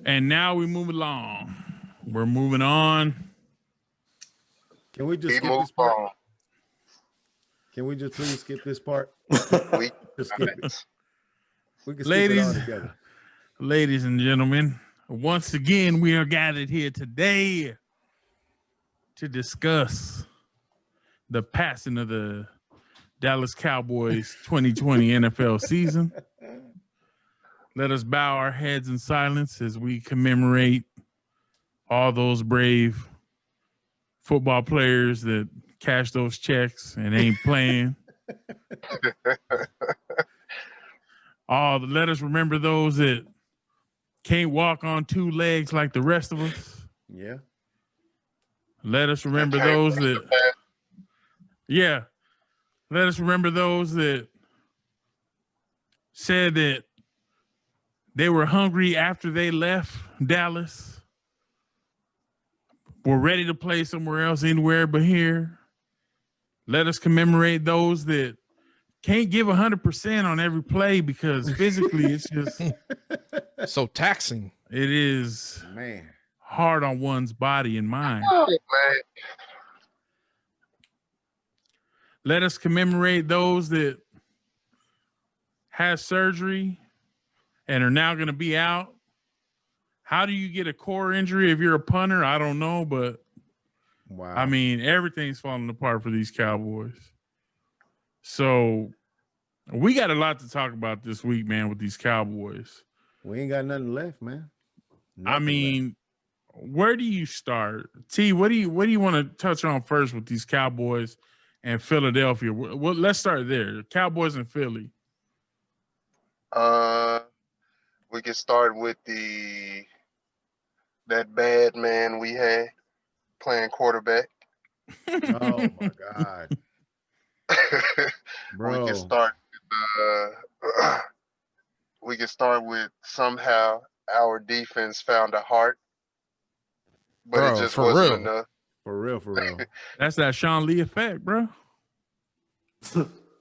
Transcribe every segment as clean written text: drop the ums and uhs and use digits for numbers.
And now we move along. We're moving on. Can we just skip this part? Can we just please skip this part? We just skip it. We can skip it all together. Ladies and gentlemen, once again, we are gathered here today to discuss the passing of the Dallas Cowboys 2020 NFL season. Let us bow our heads in silence as we commemorate all those brave football players that cash those checks and ain't playing. Let us remember those that can't walk on two legs like the rest of us. Yeah. Let us remember those that, let us remember those that said that they were hungry after they left Dallas, were ready to play somewhere else, anywhere but here. Let us commemorate those that can't give 100% on every play because physically it's just so taxing. It is, man, hard on one's body and mind. Oh, man. Let us commemorate those that had surgery and are now going to be out. How do you get a core injury if you're a punter? I don't know, but wow. I mean, everything's falling apart for these Cowboys. So we got a lot to talk about this week, man, with these Cowboys. We ain't got nothing left, man. I mean, where do you start? T, what do you want to touch on first with these Cowboys and Philadelphia? Well, let's start there. Cowboys and Philly. We can start with that bad man we had playing quarterback. Oh my God. Bro. We can start with somehow our defense found a heart, but it just wasn't enough. For real. That's that Sean Lee effect, bro.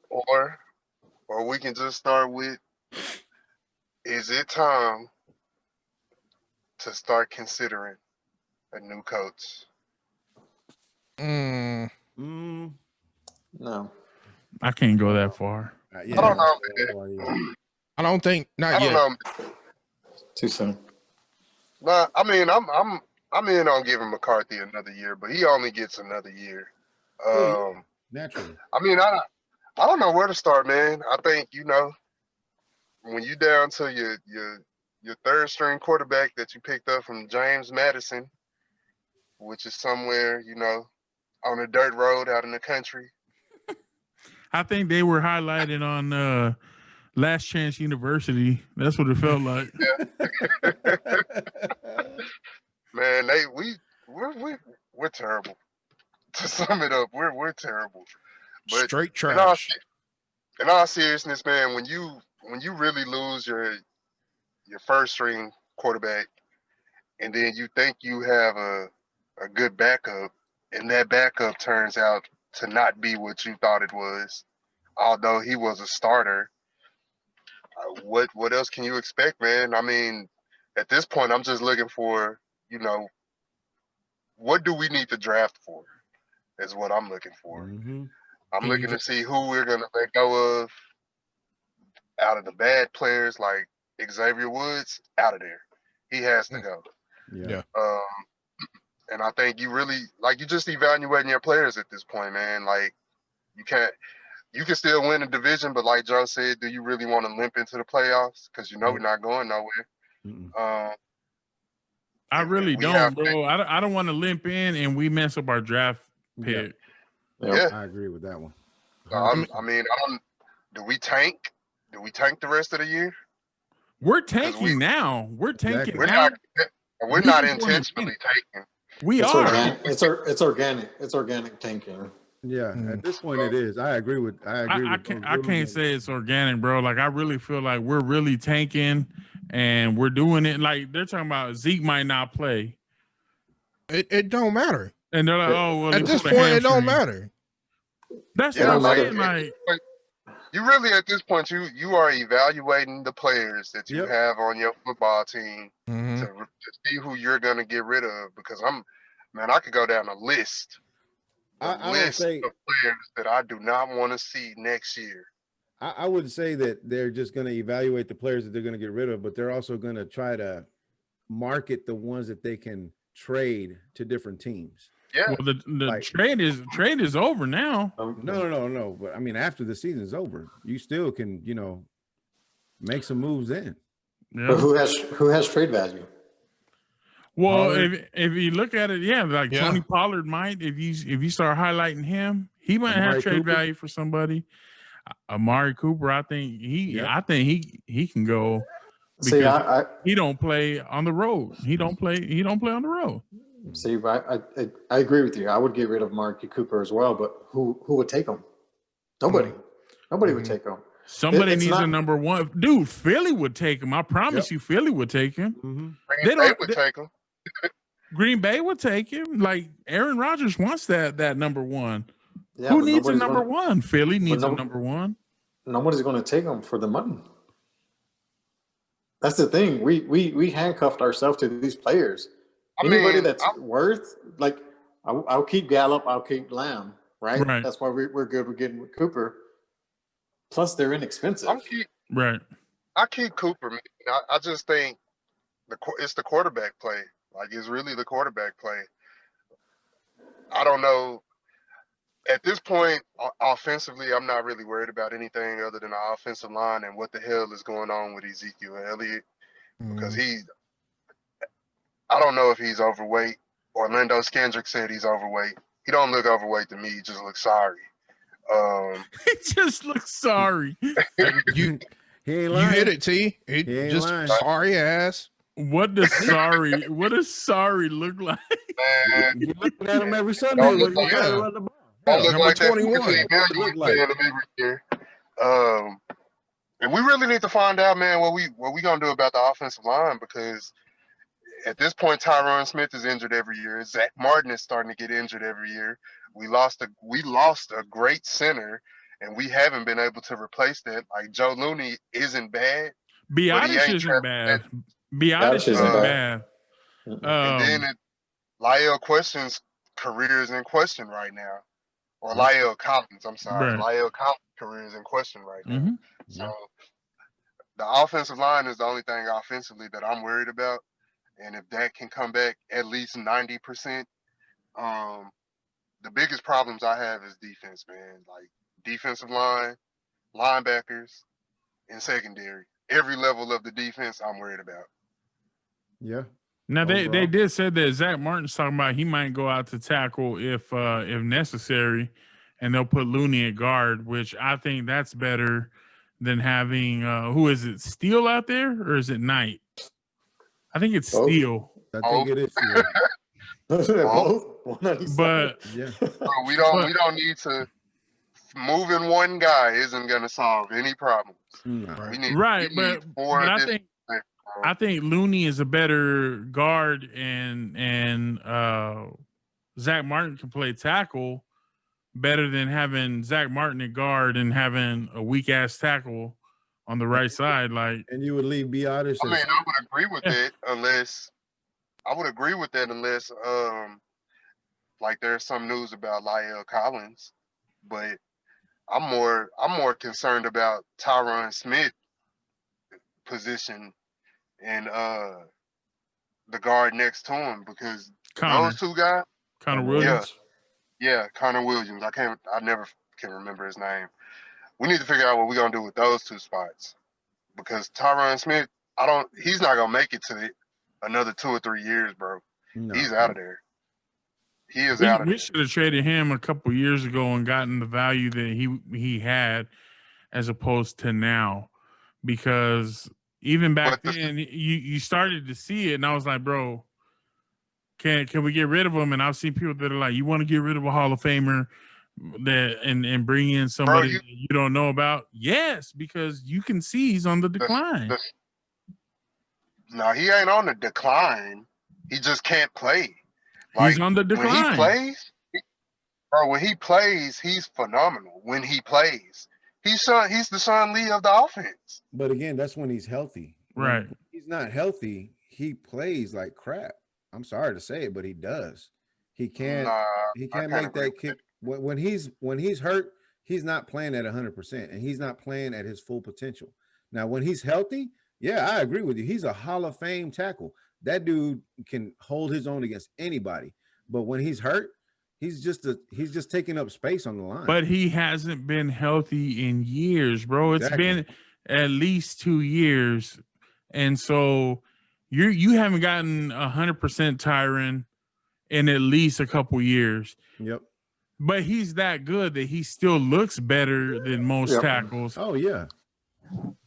Or we can just start with, is it time to start considering a new coach? No. I can't go that far. I don't know. I don't think not yet. Know. Too soon. Nah, I mean, I'm in on giving McCarthy another year, but he only gets another year. Naturally. I mean, I don't know where to start, man. I think, when you down to your third string quarterback that you picked up from James Madison, which is somewhere, on a dirt road out in the country. I think they were highlighted on Last Chance University. That's what it felt like. Yeah. Man, we're terrible. To sum it up, we're terrible. But straight trash. In all seriousness, man, when you really lose your first string quarterback, and then you think you have a good backup, and that backup turns out to not be what you thought it was, although he was a starter, what else can you expect, man? I mean, at this point, I'm just looking for, what do we need to draft for is what I'm looking for. Mm-hmm. I'm looking to see who we're going to let go of out of the bad players, like Xavier Woods, out of there. He has to go. Yeah. And I think you really, you just evaluating your players at this point, man. Like, you can still win the division, but like Joe said, do you really want to limp into the playoffs? Because we're not going nowhere. I really don't, bro. I don't want to limp in and we mess up our draft pick. Yeah. I agree with that one. Do we tank? Do we tank the rest of the year? We're tanking now. We're tanking We're now. We're not intentionally tanking. It's organic. It's organic. It's organic tanking. Yeah, at this point it is. I agree with. I can't say it's organic, bro. Like, I really feel like we're really tanking, and we're doing it. Like, they're talking about Zeke might not play. It don't matter. And they're like, oh well. At this point, it don't matter. That's what I'm saying. Like, You really at this point you are evaluating the players that you Yep. have on your football team Mhm. to see who you're gonna get rid of. Because I could go down a list. I don't say Of players that I do not want to see next year. I wouldn't say that they're just going to evaluate the players that they're going to get rid of, but they're also going to try to market the ones that they can trade to different teams. Yeah. Well, the Like- trade is over now. No. But I mean, after the season's over, you still can, make some moves in. But Yeah. who has trade value? Well, Pollard. if you look at it, like Yeah. Tony Pollard might, if you start highlighting him, he might Amari have trade Cooper. value for somebody. Amari Cooper, I think Yep. he can go See, because he don't play on the road. He don't play on the road. I agree with you. I would get rid of Mark Cooper as well, but who would take him? Nobody. Nobody would take him. Somebody It's needs not- a number one. Dude, Philly would take him. I promise you, Philly would take him. Mm-hmm. They don't- would take him. Green Bay would take him. Like Aaron Rodgers wants that number one. Yeah, Who but needs a nobody's number gonna- one? Philly needs a no- number one. Nobody's going to take him for the money. That's the thing. We handcuffed ourselves to these players. Anybody that's worth, like, I'll keep Gallup, I'll keep Lamb, right? Right. That's why we're good with getting with Cooper. Plus, they're inexpensive. Right. I keep Cooper, man. I just think it's the quarterback play. Like, it's really the quarterback play. I don't know. At this point, offensively, I'm not really worried about anything other than the offensive line and what the hell is going on with Ezekiel Elliott. Because I don't know if he's overweight. Orlando Skandrick said he's overweight. He don't look overweight to me. He just looks sorry. He just looks sorry. You He ain't you lying. hit it, T. He ain't Just lying. sorry ass. What does sorry look like? Man, You looking at him every Sunday Don't when look you try to like- run the ball. don't look Number like that 21. 15 million we Look like- paying him every year. And we really need to find out, man, what we gonna do about the offensive line, because at this point, Tyron Smith is injured every year. Zach Martin is starting to get injured every year. We lost a great center, and we haven't been able to replace that. Like, Joe Looney isn't bad, Biotish ain't isn't bad. Biotish Biotish isn't isn't bad. and then Lyle Question's career is in question right now, or Lyle Collins. I'm sorry, Right. Lyle Collins' career is in question right now. Mhm. So the offensive line is the only thing offensively that I'm worried about. And if that can come back at least 90%, the biggest problems I have is defense, man. Like, defensive line, linebackers, and secondary. Every level of the defense I'm worried about. Yeah. Now they Overall. did say that Zach Martin's talking about he might go out to tackle if necessary, and they'll put Looney at guard, which I think that's better than having who is it, Steele out there, or is it Knight? I think it's Both. Steele. I think it is. Yeah. Both. 197. But Yeah. So we don't need to. Moving one guy isn't gonna solve any problems. No. We need right, we but need four I additional think players. I think Looney is a better guard, and Zach Martin can play tackle better than having Zach Martin at guard and having a weak ass tackle on the right side. Like, And you would leave Biotish. I mean, I would agree with Yeah. that unless like, there's some news about Lyle Collins, but I'm more concerned about Tyron Smith position and the guard next to him, because those two guys, Connor Williams. yeah, Connor Williams. I never can remember his name. We need to figure out what we're gonna do with those two spots, because Tyron Smith, he's not gonna make it to another 2 or 3 years, bro. No. He's out of there. He is out of We there. should have traded him a couple years ago and gotten the value that he had, as opposed to now, because even back then you started to see it, and I was like, bro, can we get rid of him? And I've seen people that are like, you want to get rid of a Hall of Famer that and bring in somebody that you don't know about? Yes, because you can see he's on the decline. No, he ain't on the decline. He just can't play. He's on the decline. When he plays, he's phenomenal. When he plays, He's the Sean Lee of the offense. But again, that's when he's healthy. Right. When he's not healthy, he plays like crap. I'm sorry to say it, but he does. He can't make that kick. When he's hurt, he's not playing at 100%, and he's not playing at his full potential. Now, when he's healthy, yeah, I agree with you. He's a Hall of Fame tackle. That dude can hold his own against anybody. But when he's hurt, he's just taking up space on the line. But he hasn't been healthy in years, bro. It's Exactly. been at least 2 years. And so you haven't gotten 100% Tyron in at least a couple years. Yep. But he's that good that he still looks better than most tackles. Oh yeah.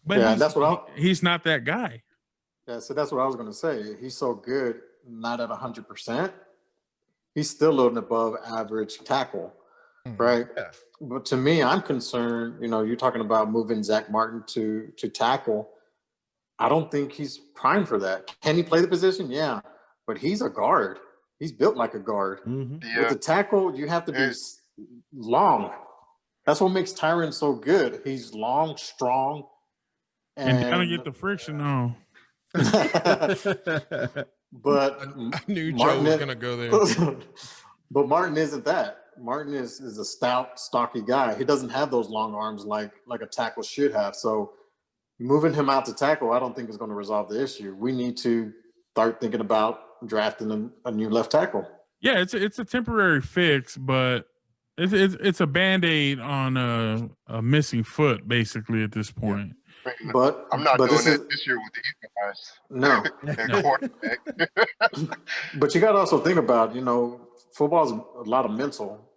But that's what he's not that guy. Yeah, so that's what I was going to say. He's so good, not at 100%. He's still an above average tackle, right? Yeah. But to me, I'm concerned. You're talking about moving Zach Martin to tackle. I don't think he's primed for that. Can he play the position? Yeah, but he's a guard. He's built like a guard. Mm-hmm. Yeah. With the tackle, you have to be long. That's what makes Tyron so good. He's long, strong, And kind of get the friction on. But I knew Martin Joe was going to go there. But Martin isn't that. Martin is a stout, stocky guy. He doesn't have those long arms like a tackle should have. So moving him out to tackle, I don't think is going to resolve the issue. We need to start thinking about drafting a new left tackle. Yeah, it's a temporary fix, but it's a Band-Aid on a missing foot, basically, at this point. But I'm not doing that this year with the East guys. No. And quarterback. But you got to also think about, football's a lot of mental.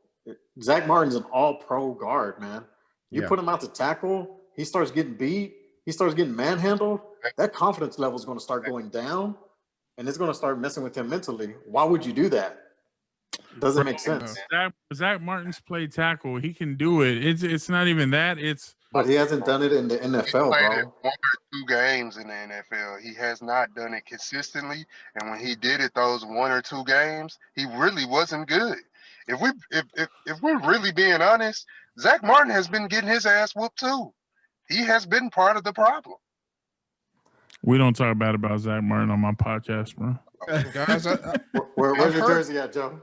Zach Martin's an all-pro guard, man. You put him out to tackle, he starts getting beat, he starts getting manhandled, that confidence level is going to start going down, and it's going to start messing with him mentally. Why would you do that? Doesn't make sense. Zach Martin's played tackle. He can do it. It's not even that. But he hasn't done it in the NFL, He's played bro. it 1 or 2 games in the NFL. He has not done it consistently, and when he did it those 1 or 2 games, he really wasn't good. If we're really being honest, Zach Martin has been getting his ass whooped too. He has been part of the problem. We don't talk bad about Zach Martin on my podcast, bro. Guys, Where's your jersey at, Joe?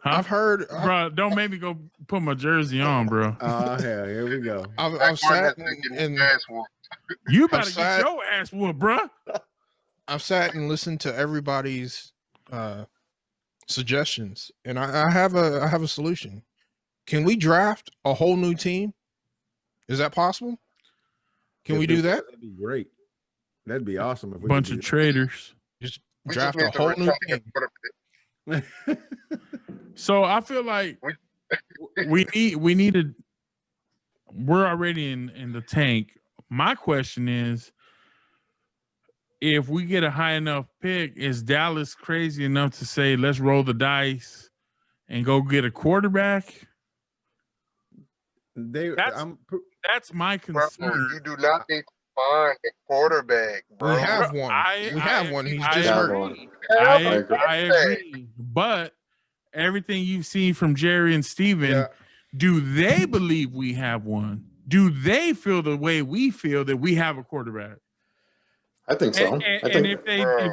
I've heard, bro. Don't make me go put my jersey on, bro. Oh hell, here we go. I've sat and You better get your ass whooped, bro. I've sat and listened to everybody's suggestions, and I have a solution. Can we draft a whole new team? Is that possible? Can we do that? That'd be great. That'd be awesome. If we Bunch could of do traders. Just draft a whole new team. that. So I feel like we need to. We're already in the tank. My question is, if we get a high enough pick, is Dallas crazy enough to say, let's roll the dice and go get a quarterback? That's my concern. Bro, you do not need to find a quarterback, bro. We have one. We have one. He's just hurt. I agree. But everything you've seen from Jerry and Steven, do they believe we have one? Do they feel the way we feel that we have a quarterback? I think so. And if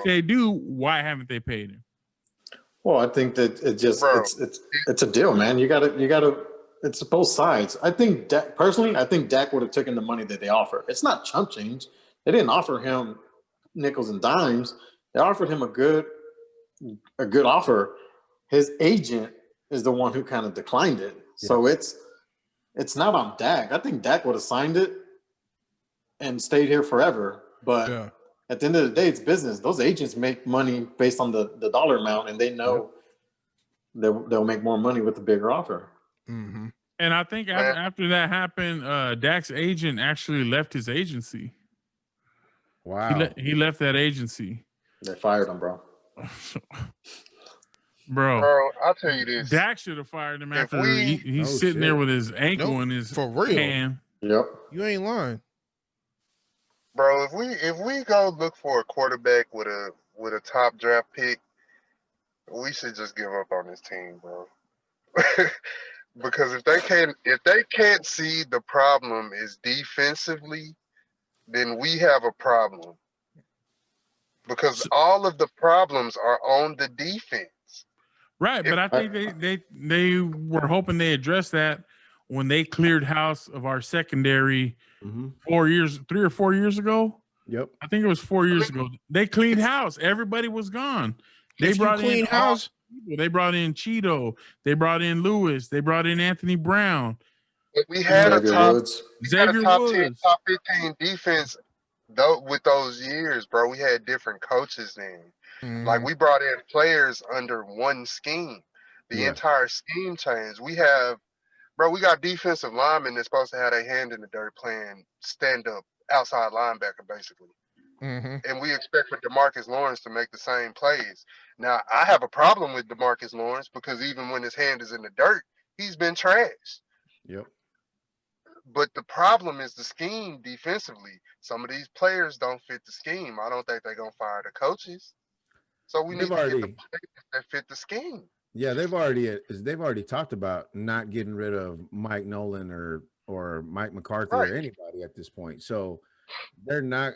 they do, why haven't they paid him? Well, I think that it's a deal, man. You gotta. It's both sides. I think personally, I think Dak would have taken the money that they offered. It's not chump change. They didn't offer him nickels and dimes. They offered him a good offer. His agent is the one who kind of declined it. Yeah. So it's not on Dak. I think Dak would have signed it and stayed here forever. But at the end of the day, it's business. Those agents make money based on the dollar amount, and they know they'll make more money with the bigger offer. Mm-hmm. And I think after that happened, Dak's agent actually left his agency. Wow. He left that agency. They fired him, bro. Bro, I'll tell you this. Dak should have fired him after he's sitting there with his ankle in his for real. hand. Yep. You ain't lying. Bro, if we go look for a quarterback with a top draft pick, we should just give up on this team, bro. Because if they can't see the problem is defensively, then we have a problem. Because all of the problems are on the defense. Right, but I think they were hoping they addressed that when they cleared house of our secondary 3 or 4 years ago. Yep. I think it was 4 years ago. They cleaned house. Everybody was gone. They brought in house. They brought in Cheeto. They brought in Lewis. They brought in Anthony Brown. We had a top 10, top 15 defense though with those years, bro. We had different coaches then. Like we brought in players under one scheme. The entire scheme changed. We got defensive linemen that's supposed to have their hand in the dirt playing stand up outside linebacker basically. And we expect for DeMarcus Lawrence to make the same plays. Now I have a problem with DeMarcus Lawrence because even when his hand is in the dirt, he's been trashed. Yep. But the problem is the scheme defensively. Some of these players don't fit the scheme. I don't think they're gonna fire the coaches. So we need to get the players that fit the scheme. Yeah, they've already talked about not getting rid of Mike Nolan or Mike McCarthy or anybody at this point. So they're not.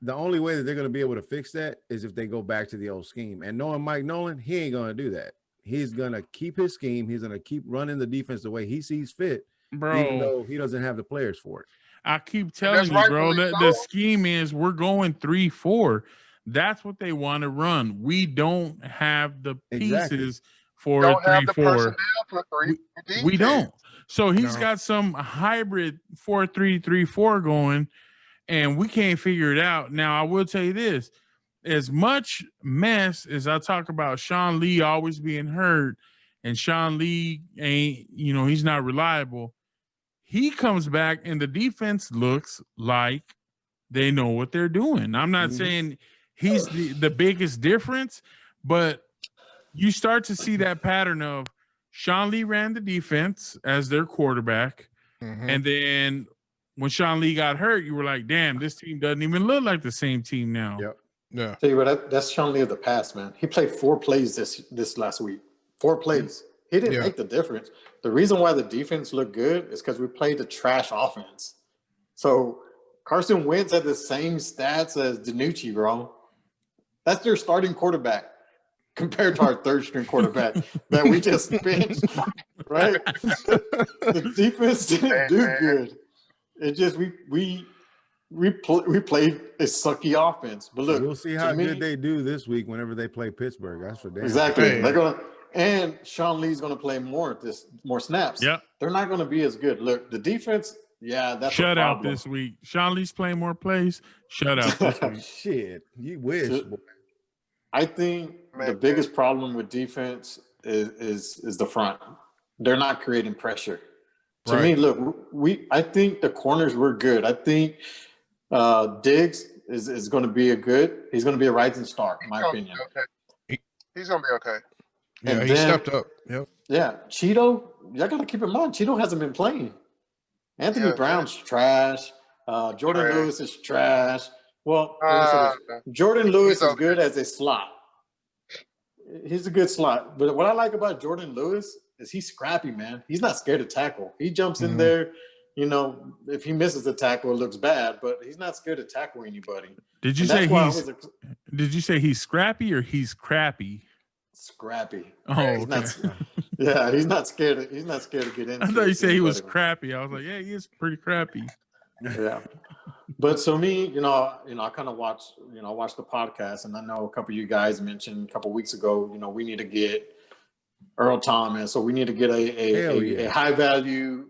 The only way that they're going to be able to fix that is if they go back to the old scheme. And knowing Mike Nolan, he ain't going to do that. He's going to keep his scheme. He's going to keep running the defense the way he sees fit, even though he doesn't have the players for it. I keep telling you, bro, that the scheme is we're going 3-4. That's what they want to run. We don't have the pieces for 3-4. We don't. So he's got some hybrid 4-3-3-4 going, and we can't figure it out. Now, I will tell you this. As much mess as I talk about Sean Lee always being hurt, and Sean Lee ain't, he's not reliable, he comes back and the defense looks like they know what they're doing. I'm not saying he's the biggest difference, but you start to see that pattern of Sean Lee ran the defense as their quarterback. And then when Sean Lee got hurt, you were like, damn, this team doesn't even look like the same team now. Yep. Yeah. Tell you what, that's Sean Lee of the past, man. He played 4 plays this last week. 4 plays. He didn't make the difference. The reason why the defense looked good is because we played a trash offense. So Carson Wentz had the same stats as DiNucci, bro. That's their starting quarterback compared to our third-string quarterback that we just benched, right? The defense didn't do good. It just we played a sucky offense. But look, we'll see how good they do this week whenever they play Pittsburgh. That's for damn. Exactly. They're gonna, and Sean Lee's gonna play more snaps. Yep. They're not gonna be as good. Look, the defense. Yeah, that's shut out this week. Sean Lee's playing more plays. Shut out this week. Shit, you wish. I think the biggest problem with defense is the front. They're not creating pressure. To me, look, I think the corners were good. I think Diggs is going to be he's going to be a rising star, in my opinion. He's going to be okay. Yeah, he stepped up. Yep. Yeah, Cheeto, y'all got to keep in mind, Cheeto hasn't been playing. Anthony Brown's trash. Jordan Lewis is trash. Well, Jordan Lewis is good as a slot. He's a good slot. But what I like about Jordan Lewis is he's scrappy, man. He's not scared to tackle. He jumps in there. If he misses the tackle, it looks bad, but he's not scared to tackle anybody. Did you say he's scrappy or he's crappy? Scrappy. Oh, he's not scared. He's not scared to get in. I thought you said he was crappy. I was like, yeah, he is pretty crappy. Yeah. But so me, I kind of watch the podcast, and I know a couple of you guys mentioned a couple of weeks ago, we need to get Earl Thomas, so we need to get a high value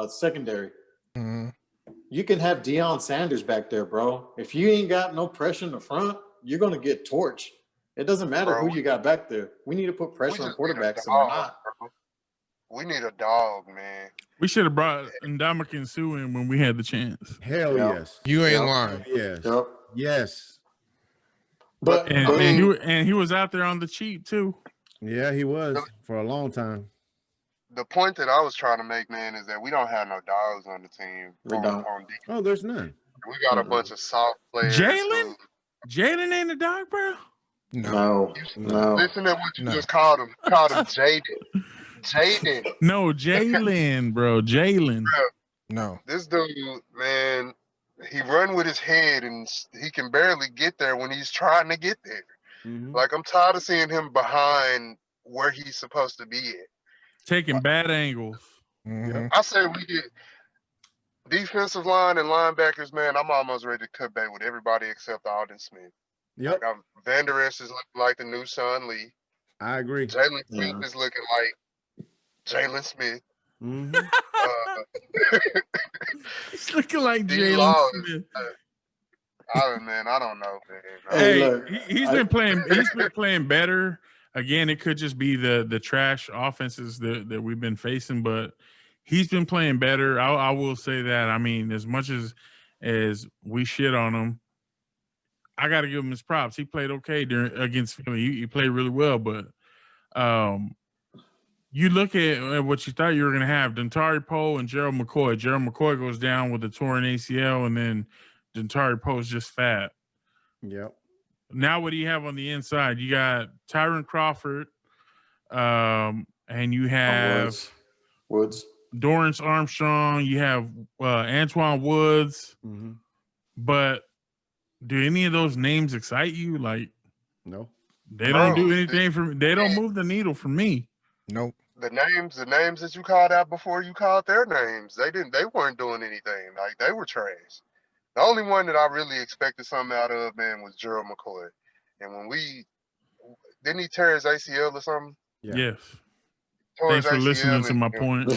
secondary. You can have Deion Sanders back there, bro. If you ain't got no pressure in the front, you're gonna get torched. It doesn't matter who you got back there. We need to put pressure on quarterbacks, and we're not. We need a dog, man. We should have brought Ndamukong Suh in when we had the chance. Hell yes. You ain't lying. Yes. Yes. But he was out there on the cheap too. Yeah, he was for a long time. The point that I was trying to make, man, is that we don't have no dogs on the team. We don't. Oh, there's none. We got a bunch of soft players. Jalen ain't a dog, bro. No. Listen to what you just called him. Called him jaded. Jaden. No, Jalen, bro. Jalen. No. This dude, man, he run with his head and he can barely get there when he's trying to get there. Mhm. Like, I'm tired of seeing him behind where he's supposed to be at. Taking bad angles. Mhm. I say we get defensive line and linebackers, man. I'm almost ready to cut bait with everybody except Alden Smith. Yep, Like, Van Der Esch is looking like the new Sean Lee. I agree. Jalen Smith is looking like Jalen Smith. Mhm. He's looking like D. Jalen Law Smith. Man, I don't know, man. Hey, look, he's been playing. He's been playing better. Again, it could just be the trash offenses that we've been facing, but he's been playing better. I will say that. I mean, as much as we shit on him, I got to give him his props. He played okay against Philly. He played really well, but you look at what you thought you were going to have: Dontari Poe and Gerald McCoy. Gerald McCoy goes down with a torn ACL, and then Dontari Poe's just fat. Yep. Now what do you have on the inside? You got Tyron Crawford, and you have Woods. Dorrance Armstrong. You have Antoine Woods. Mm-hmm. But do any of those names excite you? Like, no, they don't do anything for me. They don't move the needle for me. Nope. The names that you called out before you called their names, they weren't doing anything. Like, they were trash. The only one that I really expected something out of, man, was Gerald McCoy. And when didn't he tear his ACL or something? Yeah. Yes. Tore Thanks his for listening ACL to my point.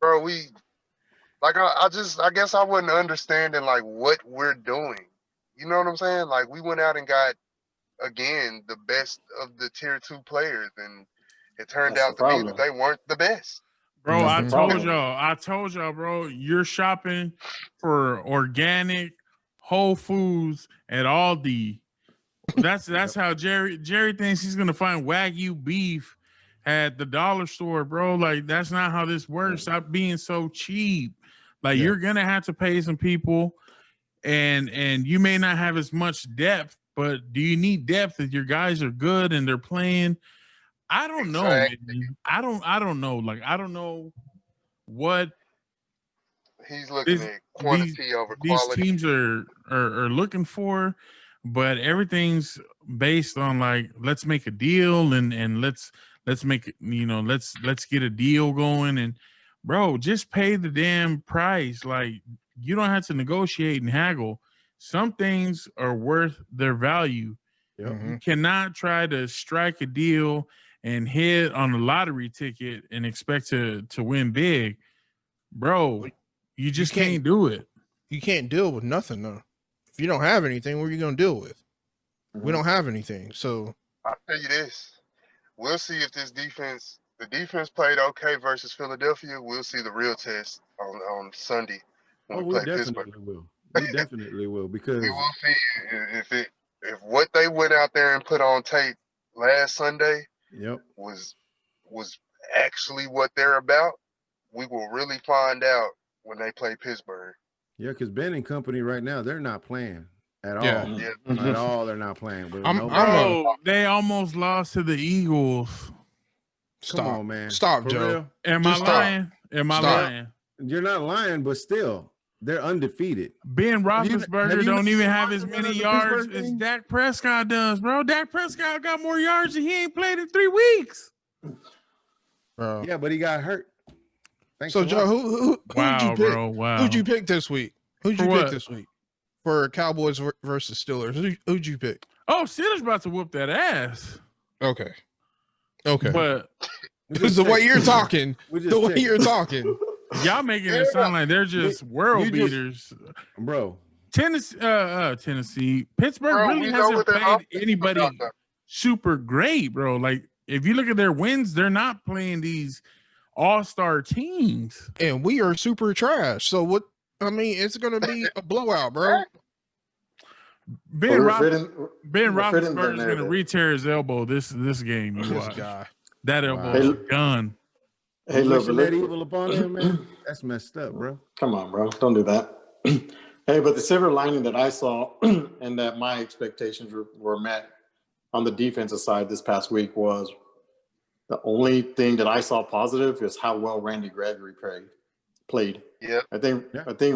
Bro, I guess I wasn't understanding like what we're doing. You know what I'm saying? Like, we went out and got, again, the best of the tier 2 players, and it turned That's out the to be problem. that they weren't the best. Bro, I That's the told problem. y'all, bro, you're shopping for organic Whole Foods at Aldi. That's how Jerry thinks he's gonna find Wagyu beef at the dollar store, bro. Like, that's not how this works. Stop being so cheap. Like, you're gonna have to pay some people, and you may not have as much depth, but do you need depth if your guys are good and they're playing? I don't know, man. I don't know. Like, I don't know what He's looking at quantity over these quality. teams are looking for, but everything's based on, like, let's make a deal and let's make, let's get a deal going, and bro, just pay the damn price. Like, you don't have to negotiate and haggle. Some things are worth their value. Yep. You cannot try to strike a deal and hit on a lottery ticket and expect to win big, bro. You just can't do it. You can't deal with nothing, though. If you don't have anything, what are you going to deal with? We don't have anything, so I'll tell you this: we'll see if the defense played okay versus Philadelphia. We'll see the real test on Sunday when we play Pittsburgh. Will. We definitely will, because we will see if what they went out there and put on tape last Sunday was actually what they're about. We will really find out when they play Pittsburgh. Yeah, because Ben and company right now, they're not playing at all. Yeah. At all, they're not playing. They almost lost to the Eagles. Come on, man. Stop, For Joe. real? Am I lying? Am I lying? You're not lying, but still, they're undefeated. Ben Roethlisberger don't even have as many yards Pittsburgh as thing? Dak Prescott does, bro. Dak Prescott got more yards and he ain't played in 3 weeks. Bro. Yeah, but he got hurt. Thanks So, Joe, who'd you pick? Bro, wow. Who'd you pick this week? Who'd For you what? pick this week for Cowboys versus Steelers? Who'd you pick? Oh, Steelers about to whoop that ass. Okay. But Because the way you're talking, y'all making it sound like they're just world beaters, bro. Tennessee, Pittsburgh really hasn't played anybody super great, bro. Like, if you look at their wins, they're not playing these all-star teams, and we are super trash. So what? I mean, it's gonna be a blowout, bro. Ben Roethlisberger is gonna re-tear his elbow this game. You watch. Guy. That elbow is gone. Hey, look, that evil upon him, man. That's messed up, bro. Come on, bro. Don't do that. Hey, but the silver lining that I saw and that my expectations were met on the defensive side this past week was the only thing that I saw positive is how well Randy Gregory played. Yeah. I think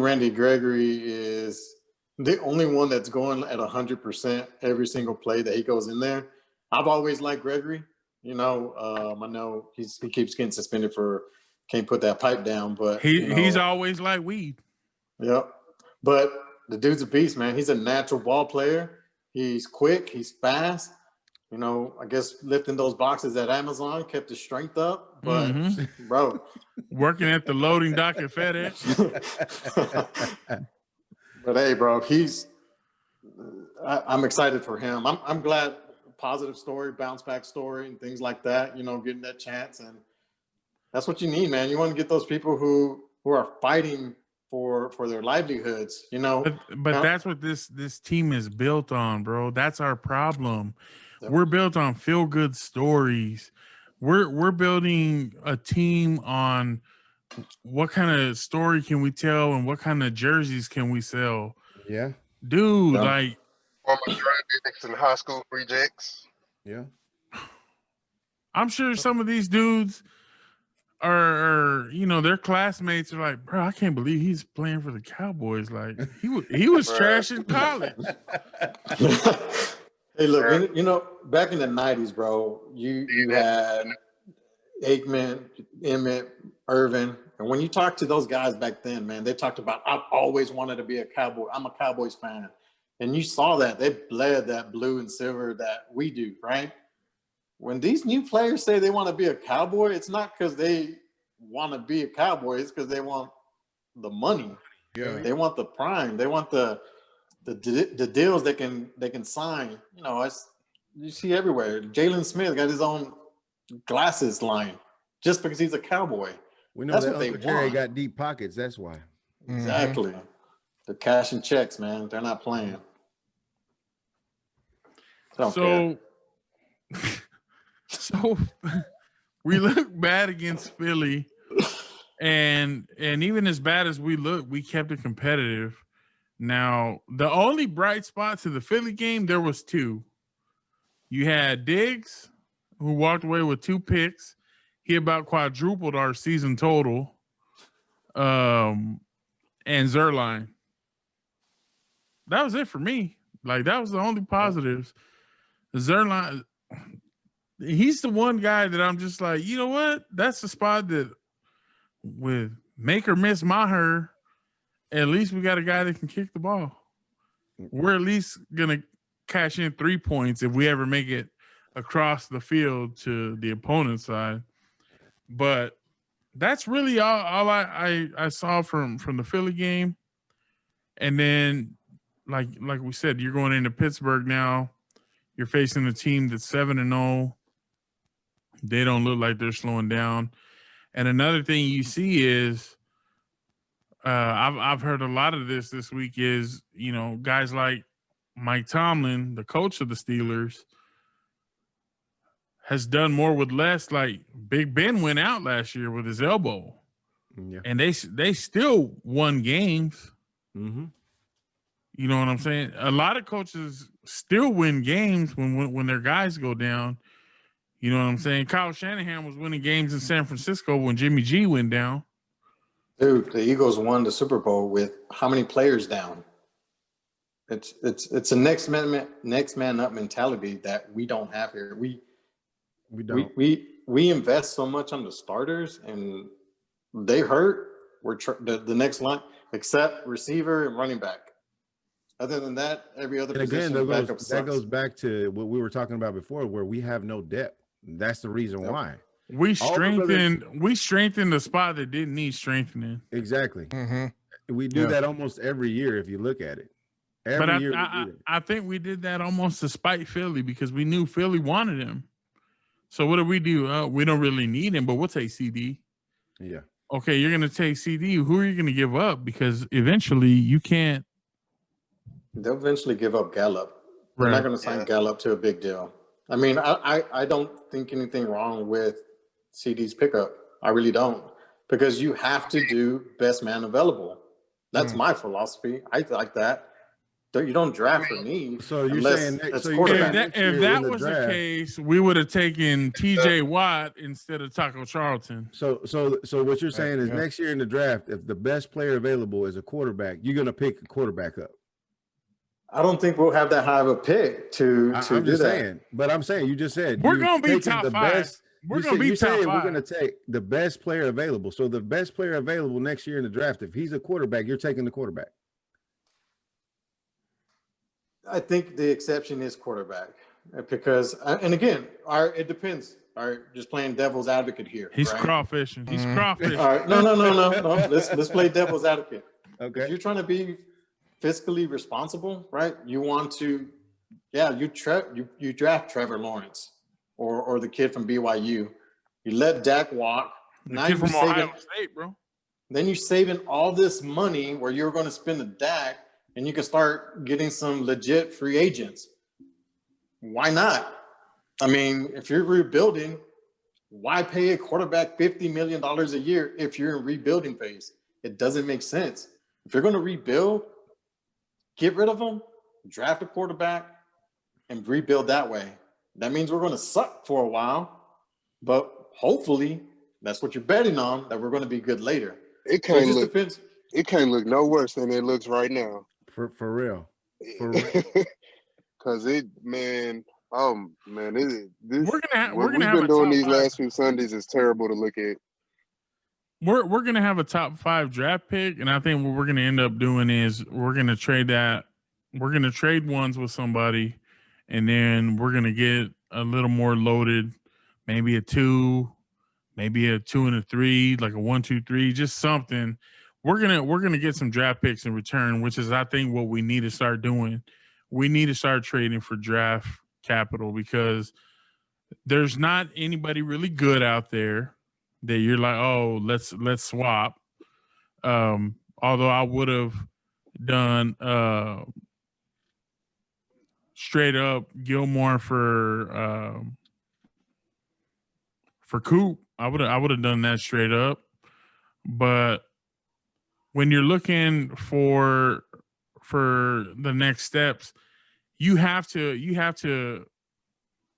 Randy Gregory is the only one that's going at 100% every single play that he goes in there. I've always liked Gregory. I know he keeps getting suspended for can't put that pipe down, but he's always like weed. Yep. But the dude's a beast, man. He's a natural ball player. He's quick. He's fast. I guess lifting those boxes at Amazon kept his strength up. But, bro. Working at the loading dock at FedEx. But, hey, bro, I'm excited for him. I'm glad positive story, bounce back story, and things like that, getting that chance. And that's what you need, man. You want to get those people who are fighting for their livelihoods, But that's what this team is built on, bro. That's our problem. Yep. We're built on feel-good stories. We're building a team on what kind of story can we tell and what kind of jerseys can we sell. Yeah. Dude, like former draft and high school rejects. Yeah. I'm sure some of these dudes are their classmates are like, bro, I can't believe he's playing for the Cowboys. Like he was trash in college. Hey, look, back in the 90s, bro, you had Aikman, Emmett, Irvin, and when you talk to those guys back then, man, they talked about, I've always wanted to be a Cowboy. I'm a Cowboys fan. And you saw that. They bled that blue and silver that we do, right? When these new players say they want to be a Cowboy, it's not because they want to be a Cowboy. It's because they want the money. Yeah. They want the prime. They want the deals they can sign. You see everywhere. Jalen Smith got his own glasses line just because he's a Cowboy. We know that Uncle Jerry got deep pockets. That's why. Exactly. They're cashing checks, man. They're not playing. So we look bad against Philly, and even as bad as we look, we kept it competitive. Now, the only bright spot to the Philly game, there was two. You had Diggs, who walked away with 2 picks. He about quadrupled our season total. And Zerline. That was it for me. Like, that was the only positives. Zerline, he's the one guy that I'm just like, you know what? That's the spot that with make or miss Maher, at least we got a guy that can kick the ball. We're at least going to cash in 3 points if we ever make it across the field to the opponent's side. But that's really all I saw from the Philly game. And then, like we said, you're going into Pittsburgh now. You're facing a team that's 7-0. They don't look like they're slowing down. And another thing you see is, I've heard a lot of this week is, guys like Mike Tomlin, the coach of the Steelers, has done more with less. Like Big Ben went out last year with his elbow, and they still won games. Mm-hmm. You know what I'm saying? A lot of coaches still win games when their guys go down. You know what I'm saying? Kyle Shanahan was winning games in San Francisco when Jimmy G went down. Dude, the Eagles won the Super Bowl with how many players down? It's a next man up mentality that we don't have here. We don't. We invest so much on the starters, and they hurt. We're the next line, except receiver and running back. Other than that, every other position that goes back to what we were talking about before, where we have no depth. That's the reason why. We strengthened the spot that didn't need strengthening. Exactly. Mm-hmm. We do that almost every year if you look at it. Every year I think we did that almost to spite Philly because we knew Philly wanted him. So what do? We don't really need him, but we'll take CD. Yeah. Okay, you're going to take CD. Who are you going to give up? Because eventually you can't. They'll eventually give up Gallup. They're not going to sign Gallup to a big deal. I mean, I don't think anything wrong with CD's pickup. I really don't. Because you have to do best man available. That's my philosophy. I like that. You don't draft for need. So you're unless saying it's so you're quarterback. saying If that was the case, we would have taken T.J. Watt instead of Taco Charlton. So what you're saying is Yeah. next year in the draft, if the best player available is a quarterback, you're gonna pick a quarterback up. I don't think we'll have that high of a pick to I'm do just that. saying, but I'm saying you just said We're you're gonna be taking top the 5. best. We're gonna be you top said 5. we're gonna take the best player available. So the best player available next year in the draft, if he's a quarterback, you're taking the quarterback. I think the exception is quarterback because, and again, it depends. All right, just playing devil's advocate here. He's right? crawfishing. He's crawfishing. All right, no. Let's play devil's advocate. Okay. If you're trying to be fiscally responsible, right? You want to, you draft Trevor Lawrence or the kid from BYU. You let Dak walk. The kid from Ohio State, bro. Then you're saving all this money where you're going to spend the Dak, and you can start getting some legit free agents. Why not? I mean, if you're rebuilding, why pay a quarterback $50 million a year if you're in rebuilding phase? It doesn't make sense. If you're going to rebuild, get rid of them, draft a quarterback, and rebuild that way. That means we're going to suck for a while, but hopefully that's what you're betting on, that we're going to be good later. It can't look no worse than it looks right now. For real. Cause we're gonna have been doing these last few Sundays is terrible to look at. We're gonna have a top 5 draft pick, and I think what we're gonna end up doing is we're gonna trade ones with somebody, and then we're gonna get a little more loaded, maybe a 2, maybe a 2 and a 3, like a 1, 2, 3, just something. We're gonna get some draft picks in return, which is I think what we need to start doing. We need to start trading for draft capital because there's not anybody really good out there that you're like, oh, let's swap. Although I would have done straight up Gilmore for Coop. I would have done that straight up. But when you're looking for the next steps, you have to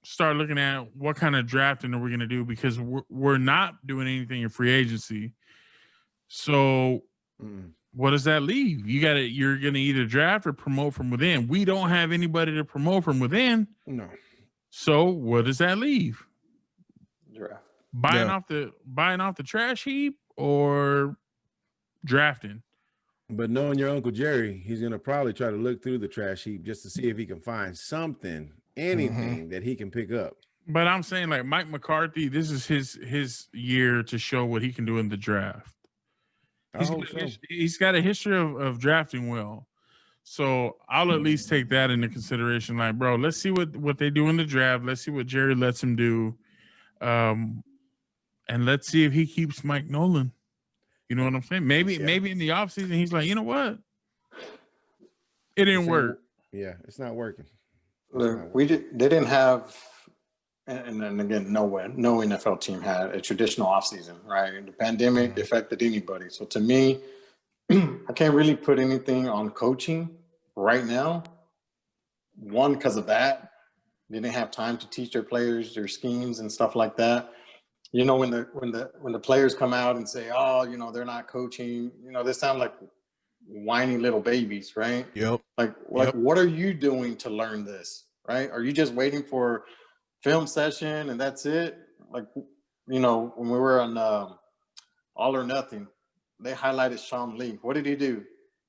start looking at what kind of drafting are we going to do, because we're not doing anything in free agency. So what does that leave? You're going to either draft or promote from within. We don't have anybody to promote from within. No. So what does that leave? Draft. Buying off the trash heap or drafting? But knowing your Uncle Jerry, he's going to probably try to look through the trash heap just to see if he can find something, anything that he can pick up. But I'm saying, like, Mike McCarthy, this is his year to show what he can do in the draft. He's got a history of drafting well. So I'll at least take that into consideration. Like, bro, let's see what they do in the draft. Let's see what Jerry lets him do. And let's see if he keeps Mike Nolan. You know what I'm saying? Maybe in the offseason, he's like, you know what? It didn't work. Yeah, it's not working. They didn't have, and then again, no NFL team had a traditional offseason, right? The pandemic affected anybody. So to me, I can't really put anything on coaching right now. One, because of that, they didn't have time to teach their players their schemes and stuff like that. You know, when the players come out and say, oh, you know, they're not coaching, you know, they sound like whiny little babies, right? Yep. Like what are you doing to learn this, right? Are you just waiting for film session and that's it? Like, you know, when we were on All or Nothing, they highlighted Sean Lee. What did he do?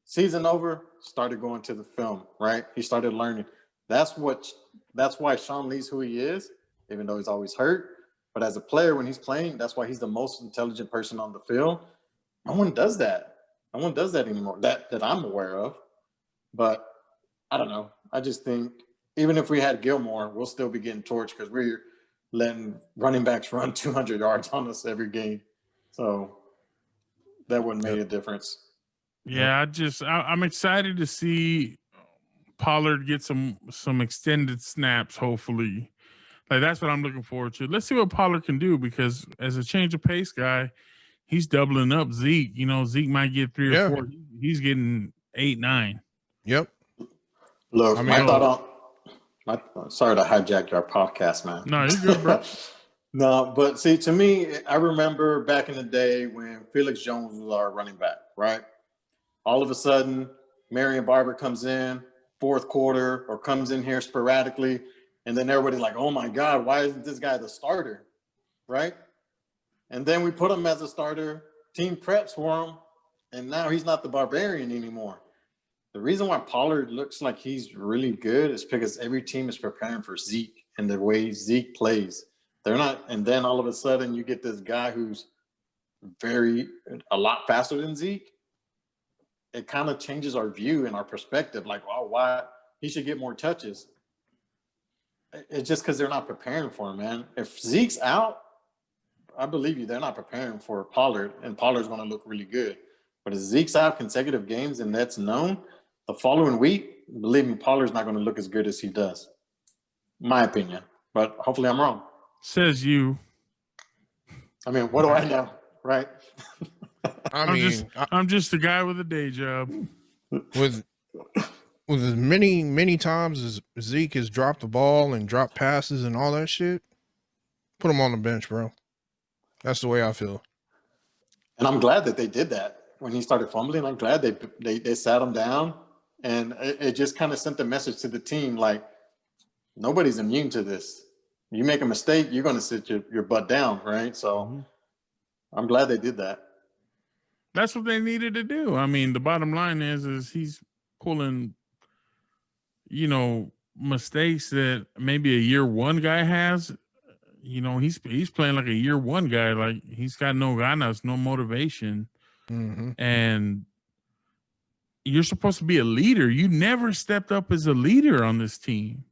Season over, started going to the film, right? He started learning. That's why Sean Lee's who he is, even though he's always hurt. But as a player, when he's playing, that's why he's the most intelligent person on the field. No one does that. No one does that anymore that I'm aware of. But I don't know. I just think even if we had Gilmore, we'll still be getting torched because we're letting running backs run 200 yards on us every game. So that wouldn't make a difference. Yeah, I'm excited to see Pollard get some extended snaps, hopefully. Like, that's what I'm looking forward to. Let's see what Pollard can do, because as a change of pace guy, he's doubling up Zeke. You know, Zeke might get 3 or 4. He's getting 8, 9. Yep. Look, I mean, my thought on. Sorry to hijack your podcast, man. No, you're good, bro. No, but see, to me, I remember back in the day when Felix Jones was our running back, right? All of a sudden, Marion Barber comes in fourth quarter or comes in here sporadically, and then everybody's like, oh my God, why isn't this guy the starter, right? And then we put him as a starter, team preps for him, and now he's not the barbarian anymore. The reason why Pollard looks like he's really good is because every team is preparing for Zeke and the way Zeke plays. They're not, and then all of a sudden you get this guy who's a lot faster than Zeke. It kind of changes our view and our perspective. Like, wow, why he should get more touches. It's just because they're not preparing for him, man. If Zeke's out, I believe you, they're not preparing for Pollard, and Pollard's going to look really good. But if Zeke's out consecutive games and that's known, the following week, believe me, Pollard's not going to look as good as he does. My opinion. But hopefully I'm wrong. Says you. I mean, what do I know, right? I'm just a guy with a day job. With as many times as Zeke has dropped the ball and dropped passes and all that shit, put him on the bench, bro. That's the way I feel. And I'm glad that they did that. When he started fumbling, I'm glad they sat him down, and it just kind of sent a message to the team like, nobody's immune to this. You make a mistake, you're going to sit your butt down, right? So I'm glad they did that. That's what they needed to do. I mean, the bottom line is he's pulling, mistakes that maybe a year one guy has. He's playing like a year one guy. Like, he's got no ganas, no motivation. Mm-hmm. And you're supposed to be a leader. You never stepped up as a leader on this team.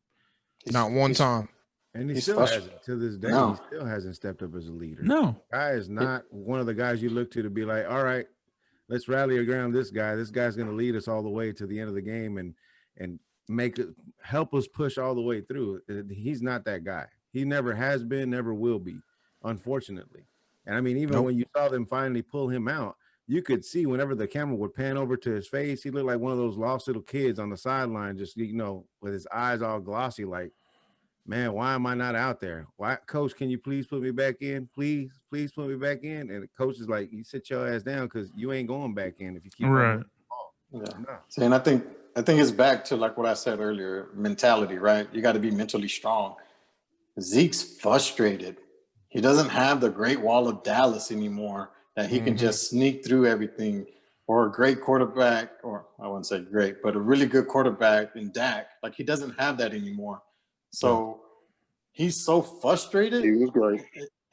Not one time. And he still hasn't to this day. No. He still hasn't stepped up as a leader. No. Guy is not one of the guys you look to be like, all right, let's rally around this guy. This guy's going to lead us all the way to the end of the game and help us push all the way through. He's not that guy. He never has been, never will be, unfortunately. And I mean, even when you saw them finally pull him out, you could see whenever the camera would pan over to his face, he looked like one of those lost little kids on the sideline, just, with his eyes all glossy, like, man, why am I not out there? Why, coach, can you please put me back in? Please put me back in. And the coach is like, you sit your ass down because you ain't going back in if you keep right. Yeah. See, and I think it's back to like what I said earlier, mentality, right? You got to be mentally strong. Zeke's frustrated. He doesn't have the Great Wall of Dallas anymore that he can just sneak through everything, or a great quarterback, or I wouldn't say great, but a really good quarterback in Dak. Like, he doesn't have that anymore. So he's so frustrated. He was great.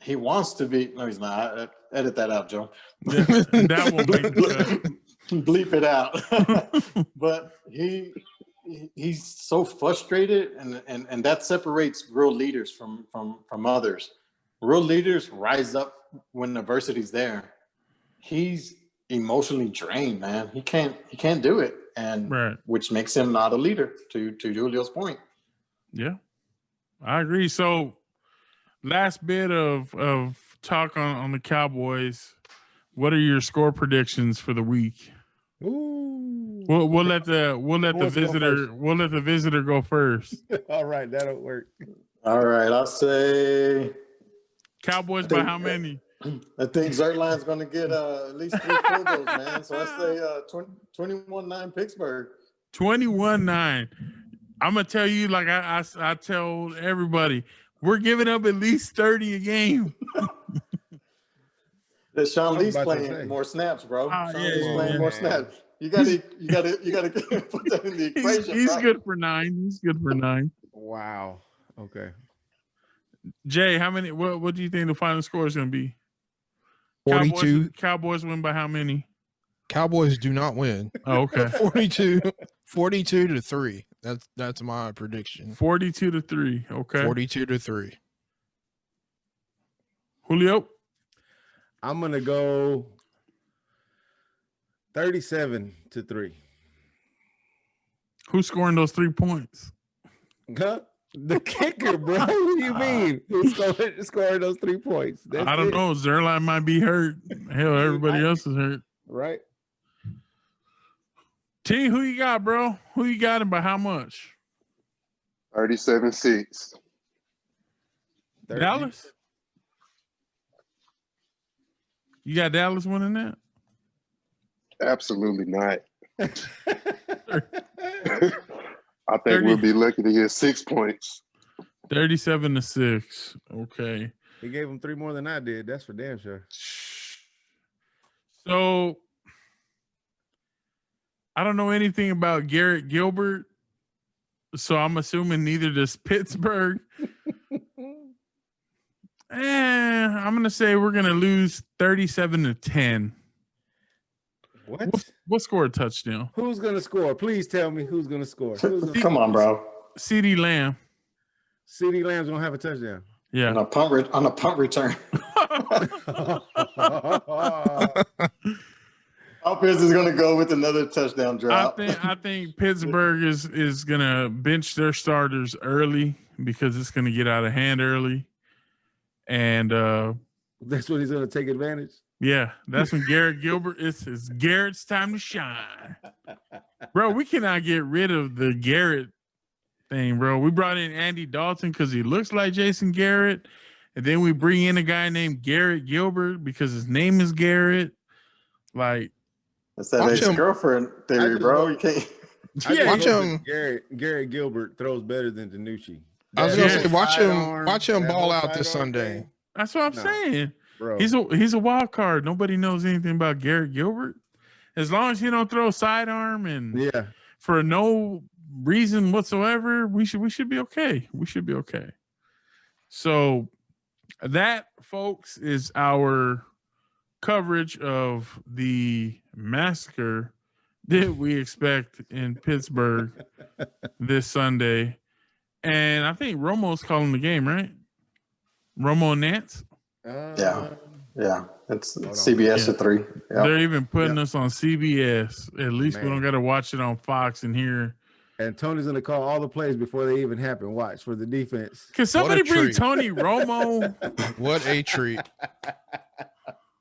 He wants to be. No, he's not. Edit that out, Joe. Yeah, that won't make the bleep it out. But he's so frustrated, and that separates real leaders from others. Real leaders rise up when adversity's there. He's emotionally drained, man. He can't do it, and which makes him not a leader. To Julio's point. Yeah, I agree. So, last bit of talk on the Cowboys. What are your score predictions for the week? Ooh. We'll let the visitor go first. All right, that'll work. All right, I'll say Cowboys by how many? I think Zerline's going to get at least 3 field goals, man. So I say 21-9 Pittsburgh. 21-9. I'm gonna tell you, like I tell everybody, we're giving up at least 30 a game. That Sean Lee's playing more snaps, bro. Sean Lee's playing more snaps. You gotta put that in the equation. He's good for 9. He's good for 9. Wow. Okay. Jay, how many? What do you think the final score is gonna be? 42. Cowboys win by how many? Cowboys do not win. Oh, okay. 42-3. That's my prediction. 42-3. Okay. 42-3. Julio? I'm gonna go 37-3. Who's scoring those 3 points? The kicker, bro. What do you mean? Who's scoring those 3 points? I don't know. Zerline might be hurt. Hell, everybody else is hurt. Right. T, who you got, bro? Who you got and by how much? 37-6. Dallas? You got Dallas winning that? Absolutely not. I think 30. we'll be lucky to get 6 points. 37-6. Okay. He gave him 3 more than I did. That's for damn sure. So I don't know anything about Garrett Gilbert, so I'm assuming neither does Pittsburgh. I'm gonna say we're gonna lose 37-10. What score a touchdown? Who's gonna score? Please tell me who's gonna score. Come on, bro. CeeDee Lamb. CeeDee Lamb's gonna have a touchdown. Yeah. On a punt return. Alpers is gonna go with another touchdown drop. I think Pittsburgh is gonna bench their starters early because it's gonna get out of hand early. And that's when he's gonna take advantage. Yeah, that's when Garrett Gilbert it's Garrett's time to shine. Bro, we cannot get rid of the Garrett thing, bro. We brought in Andy Dalton because he looks like Jason Garrett. And then we bring in a guy named Garrett Gilbert because his name is Garrett. Like, that's that ex-girlfriend theory, bro. You can't. Watch him. Garrett Gilbert throws better than Danucci. I was gonna say, watch him ball out this Sunday. Thing. That's what I'm saying. Bro. He's a wild card. Nobody knows anything about Garrett Gilbert. As long as he don't throw sidearm and for no reason whatsoever, we should be okay. We should be okay. So that, folks, is our coverage of the massacre that we expect in Pittsburgh this Sunday. And I think Romo's calling the game, right? Romo and Nance? Yeah. It's CBS at 3. Yep. They're even putting us on CBS. At least we don't got to watch it on Fox and here. And Tony's going to call all the plays before they even happen. Watch for the defense. Can somebody bring Tony Romo? What a treat.